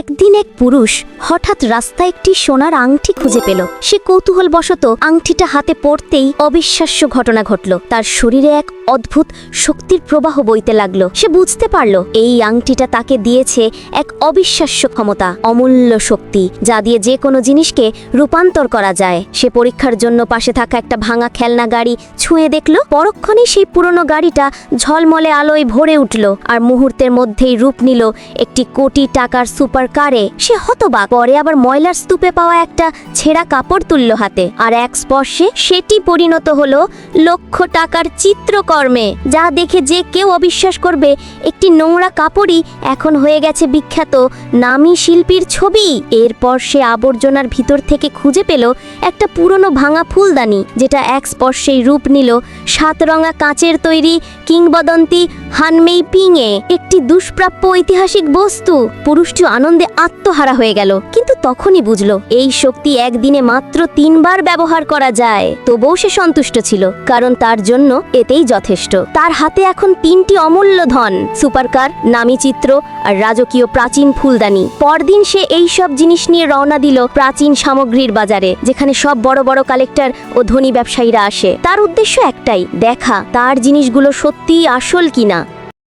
একদিন এক পুরুষ হঠাৎ রাস্তায় একটি সোনার আংটি খুঁজে পেল। সে কৌতূহলবশত আংটিটা হাতে পড়তেই অবিশ্বাস্য ঘটনা ঘটল। তার শরীরে এক অদ্ভুত শক্তির প্রবাহ বইতে লাগলো। সে বুঝতে পারল এই আংটিটা তাকে দিয়েছে এক অবিশ্বাস্য ক্ষমতা, অমূল্য শক্তি, যা দিয়ে যে কোনো জিনিসকে রূপান্তর করা যায়। সে পরীক্ষার জন্য পাশে থাকা একটা ভাঙা খেলনা গাড়ি ছুঁয়ে দেখল। পরক্ষণেই সেই পুরনো গাড়িটা ঝলমলে আলোয় ভরে উঠল আর মুহূর্তের মধ্যেই রূপ নিল একটি কোটি টাকার সুপার কারে। সে হতবাক। পরে আবার ময়লার স্তূপে পাওয়া একটা ছেঁড়া কাপড় তুলল হাতে, আর এক স্পর্শে সেটি পরিণত হলো লক্ষ টাকার চিত্রকর্মে, যা দেখে যে কেউ অবিশ্বাস করবে একটি নোংরা কাপড়ই এখন হয়ে গেছে বিখ্যাত নামী শিল্পীর ছবি। এরপর সে আবর্জনার ভিতর থেকে খুঁজে পেল একটা পুরনো ভাঙা ফুলদানি, যেটা এক স্পর্শেই রূপ নিল 7 রঙা কাঁচের তৈরি কিংবদন্তি হানমেই পিংয়ে, একটি দুষ্প্রাপ্য ঐতিহাসিক বস্তু। পুরুষটি আনন্দে আত্মহারা হয়ে গেল, কিন্তু তখনই বুঝল এই শক্তি একদিনে মাত্র 3 বার ব্যবহার করা যায়। তবুও সে সন্তুষ্ট ছিল, কারণ তার জন্য এতেই যথেষ্ট। তার হাতে এখন 3টি অমূল্য ধন, সুপারকার, নামী চিত্র আর রাজকীয় প্রাচীন ফুলদানি। পরদিন সে এই সব জিনিস নিয়ে রওনা দিল প্রাচীন সামগ্রীর বাজারে, যেখানে সব বড় বড় কালেক্টর ও ধনী ব্যবসায়ীরা আসে। তার উদ্দেশ্য একটাই, দেখা তার জিনিসগুলো সত্যিই আসল কিনা।